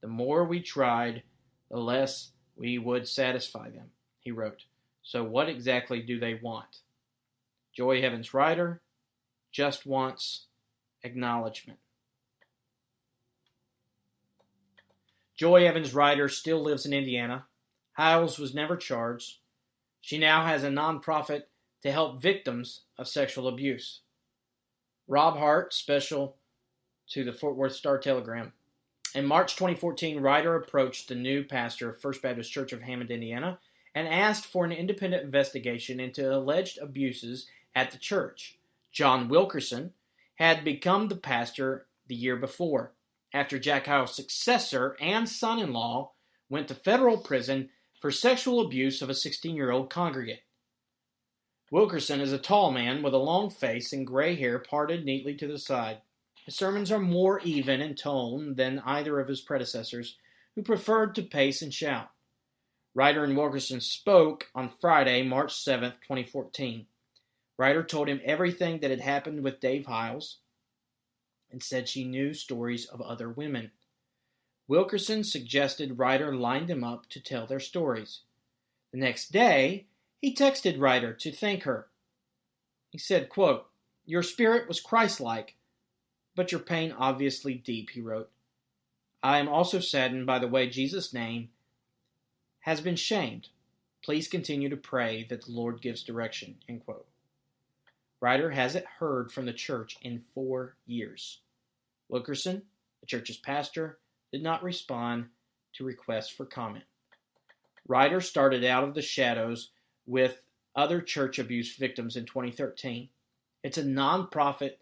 The more we tried, the less we would satisfy them, he wrote. So what exactly do they want? Joy Evans Ryder just wants acknowledgement. Joy Evans Ryder still lives in Indiana. Hiles was never charged. She now has a nonprofit to help victims of sexual abuse. Rob Hart, special to the Fort Worth Star Telegram. In March 2014, Ryder approached the new pastor of First Baptist Church of Hammond, Indiana, and asked for an independent investigation into alleged abuses at the church. John Wilkerson had become the pastor the year before, after Jack Hiles' successor and son-in-law went to federal prison for sexual abuse of a 16-year-old congregant. Wilkerson is a tall man with a long face and gray hair parted neatly to the side. His sermons are more even in tone than either of his predecessors, who preferred to pace and shout. Ryder and Wilkerson spoke on Friday, March 7, 2014. Ryder told him everything that had happened with Dave Hiles and said she knew stories of other women. Wilkerson suggested Ryder line them up to tell their stories. The next day, he texted Ryder to thank her. He said, quote, "Your spirit was Christ-like, but your pain obviously deep," he wrote. "I am also saddened by the way Jesus' name has been shamed. Please continue to pray that the Lord gives direction," end quote. Ryder hasn't heard from the church in 4 years. Wilkerson, the church's pastor, did not respond to requests for comment. Ryder started out of the shadows with other church abuse victims in 2013. It's a nonprofit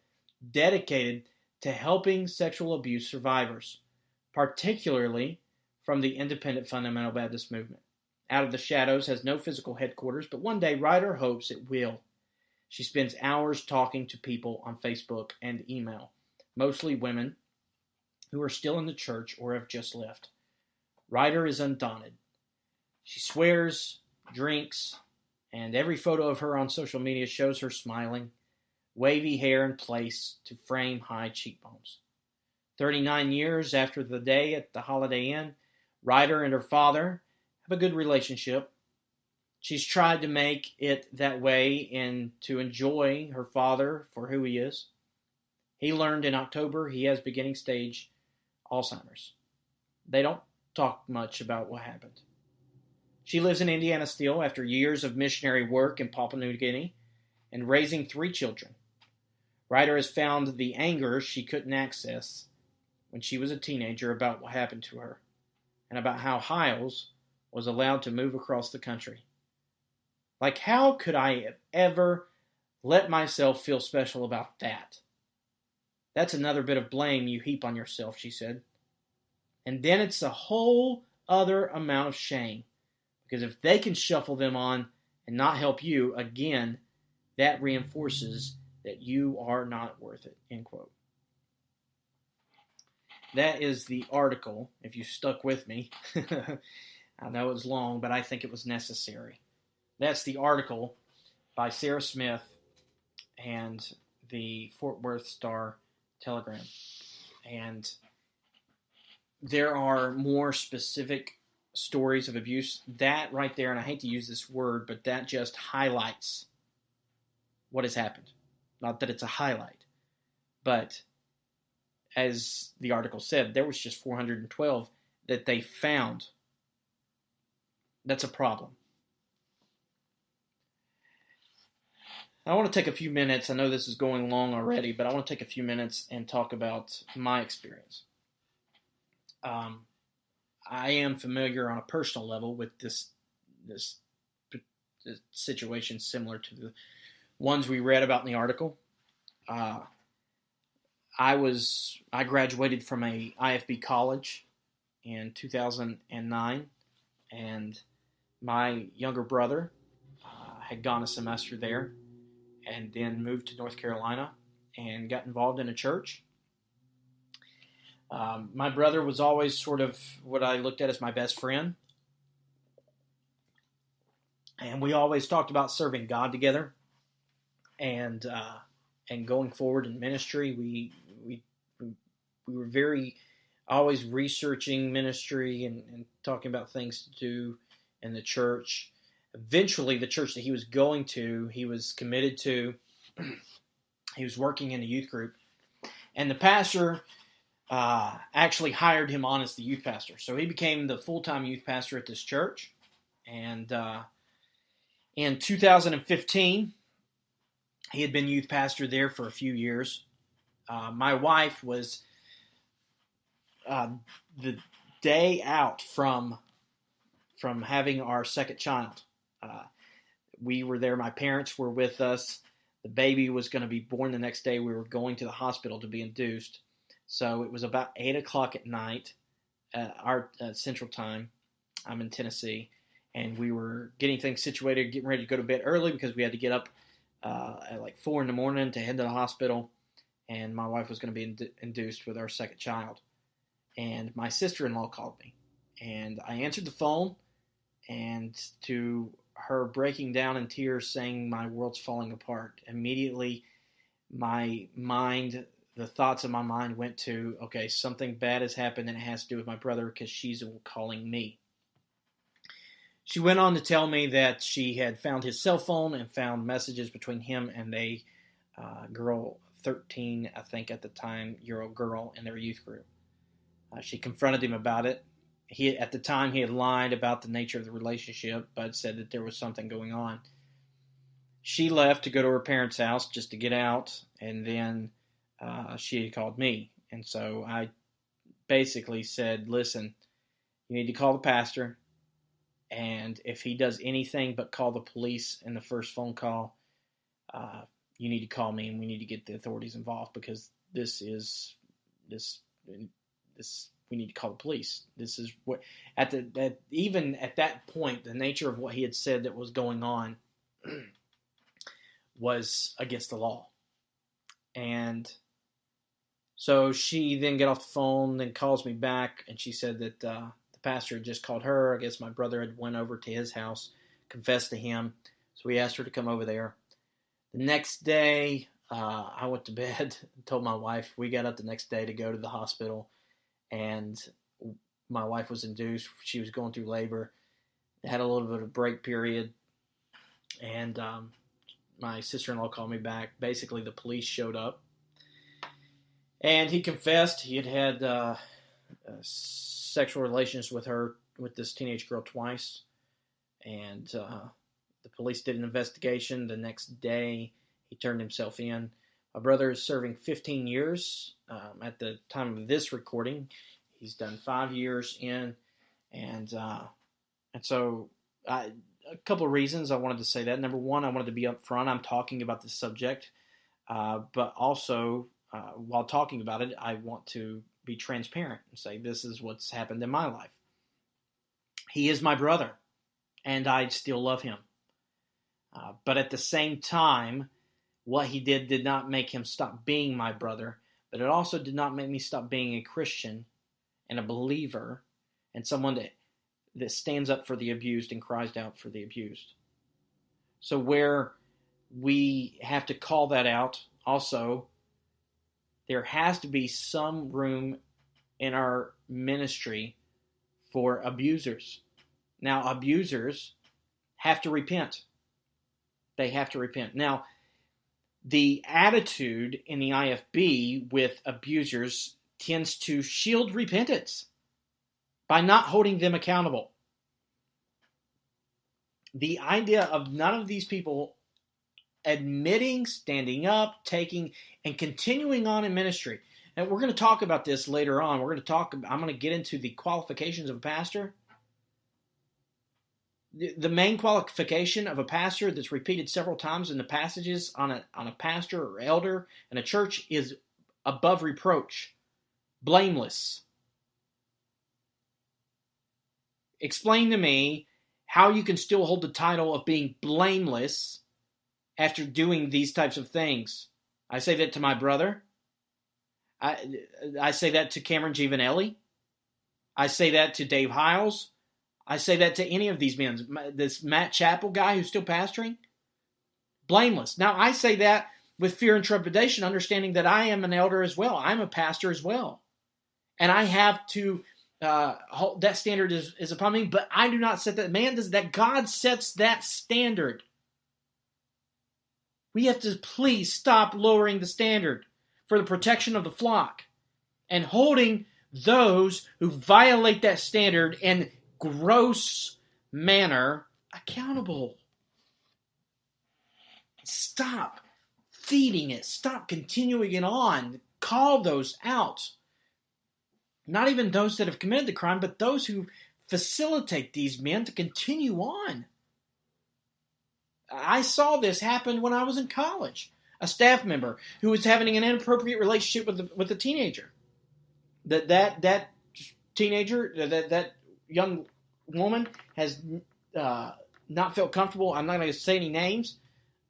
dedicated to helping sexual abuse survivors, particularly from the independent fundamental Baptist movement. Out of the Shadows has no physical headquarters, but one day Ryder hopes it will. She spends hours talking to people on Facebook and email, mostly women who are still in the church or have just left. Ryder is undaunted. She swears, drinks, and every photo of her on social media shows her smiling, wavy hair in place to frame high cheekbones. 39 years after the day at the Holiday Inn, Ryder and her father have a good relationship. She's tried to make it that way and to enjoy her father for who he is. He learned in October he has beginning stage Alzheimer's. They don't talk much about what happened. She lives in Indiana still after years of missionary work in Papua New Guinea and raising 3 children. Ryder has found the anger she couldn't access when she was a teenager about what happened to her and about how Hiles was allowed to move across the country. Like, how could I have ever let myself feel special about that? That's another bit of blame you heap on yourself, she said. And then it's a whole other amount of shame. Because if they can shuffle them on and not help you, again, that reinforces that you are not worth it, end quote. That is the article, if you stuck with me. I know it was long, but I think it was necessary. That's the article by Sarah Smith and the Fort Worth Star-Telegram. And there are more specific stories of abuse. That right there, and I hate to use this word, but that just highlights what has happened. Not that it's a highlight, but as the article said, there was just 412 that they found. That's a problem. I want to take a few minutes. I know this is going long already, but I want to take a few minutes and talk about my experience. I am familiar on a personal level with this situation similar to the ones we read about in the article. I graduated from a IFB college in 2009, and my younger brother had gone a semester there and then moved to North Carolina and got involved in a church. My brother was always sort of what I looked at as my best friend. And we always talked about serving God together and going forward in ministry. We were very always researching ministry and talking about things to do in the church. Eventually, the church that he was going to, he was committed to. He was working in a youth group. And the pastor actually hired him on as the youth pastor. So he became the full-time youth pastor at this church. And in 2015, he had been youth pastor there for a few years. My wife was the day out from having our second child. We were there. My parents were with us. The baby was going to be born the next day. We were going to the hospital to be induced. So it was about 8 o'clock at night, our Central Time. I'm in Tennessee. And we were getting things situated, getting ready to go to bed early because we had to get up at like 4 in the morning to head to the hospital. And my wife was going to be induced with our second child. And my sister-in-law called me. And I answered the phone, and to her breaking down in tears saying my world's falling apart, immediately my mind, the thoughts of my mind went to, okay, something bad has happened and it has to do with my brother because she's calling me. She went on to tell me that she had found his cell phone and found messages between him and a girl, 13, I think at the time, year-old girl in their youth group. She confronted him about it. At the time, he had lied about the nature of the relationship, but said that there was something going on. She left to go to her parents' house just to get out, and then she had called me. And so I basically said, listen, you need to call the pastor, and if he does anything but call the police in the first phone call, you need to call me and we need to get the authorities involved because we need to call the police. This is what, even at that point, the nature of what he had said that was going on was against the law. And so she then got off the phone, then calls me back, and she said that the pastor had just called her. I guess my brother had went over to his house, confessed to him, so we asked her to come over there. The next day, I went to bed and told my wife. We got up the next day to go to the hospital, and my wife was induced. She was going through labor. They had a little bit of a break period, and my sister-in-law called me back. Basically, the police showed up, and he confessed he had had sexual relations with this teenage girl twice, and the police did an investigation. The next day, he turned himself in. My brother is serving 15 years at the time of this recording. He's done 5 years in, and so a couple of reasons I wanted to say that. Number one, I wanted to be upfront. I'm talking about this subject, but also while talking about it, I want to be transparent and say this is what's happened in my life. He is my brother, and I still love him. But at the same time, what he did not make him stop being my brother, but it also did not make me stop being a Christian and a believer and someone that stands up for the abused and cries out for the abused. So where we have to call that out, also, there has to be some room in our ministry for abusers. Now, abusers have to repent. They have to repent. Now, the attitude in the IFB with abusers tends to shield repentance by not holding them accountable. The idea of none of these people admitting, standing up, taking, and continuing on in ministry. And we're going to talk about this later on. I'm going to get into the qualifications of a pastor. The main qualification of a pastor that's repeated several times in the passages on a pastor or elder in a church is above reproach, blameless. Explain to me how you can still hold the title of being blameless after doing these types of things. I say that to my brother. I say that to Cameron Giovanelli. I say that to Dave Hiles. I say that to any of these men. This Matt Chappell guy who's still pastoring, blameless. Now, I say that with fear and trepidation, understanding that I am an elder as well. I'm a pastor as well. And I have to, that standard is upon me, but I do not set that. Man does that. God sets that standard. We have to please stop lowering the standard for the protection of the flock and holding those who violate that standard in gross manner accountable. Stop feeding it. Stop continuing it on. Call those out. Not even those that have committed the crime, but those who facilitate these men to continue on. I saw this happen when I was in college. A staff member who was having an inappropriate relationship with a teenager. That teenager, that young woman has not felt comfortable. I'm not going to say any names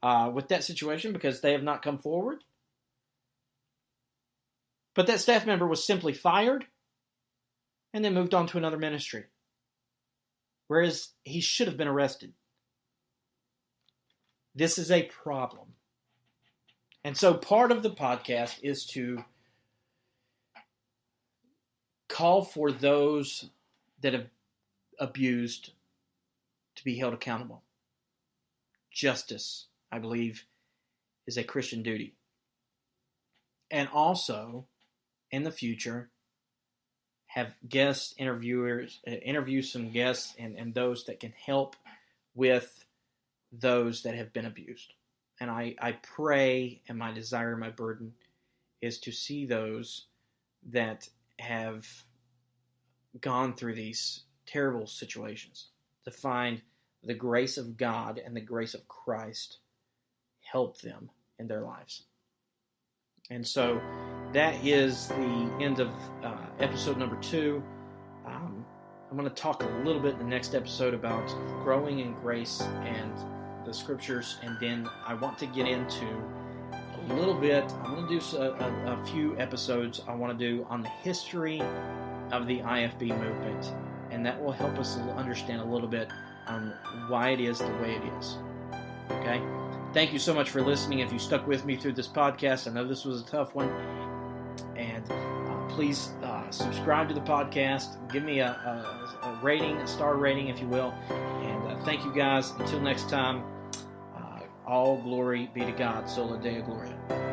with that situation because they have not come forward. But that staff member was simply fired and then moved on to another ministry. Whereas he should have been arrested. This is a problem. And so part of the podcast is to call for those that have abused to be held accountable. Justice, I believe, is a Christian duty. And also, in the future, have guest interviewers, interview some guests and those that can help with those that have been abused. And I pray, and my desire, my burden, is to see those that have gone through these terrible situations, to find the grace of God and the grace of Christ help them in their lives. And so that is the end of episode number 2. I'm going to talk a little bit in the next episode about growing in grace and the scriptures, and then I want to get into a little bit. I'm going to do a few episodes I want to do on the history of the IFB movement, and that will help us understand a little bit on why it is the way it is. Okay? Thank you so much for listening. If you stuck with me through this podcast, I know this was a tough one, and please subscribe to the podcast. Give me a rating, a star rating, if you will. And thank you guys. Until next time, all glory be to God. Sola Deo Gloria.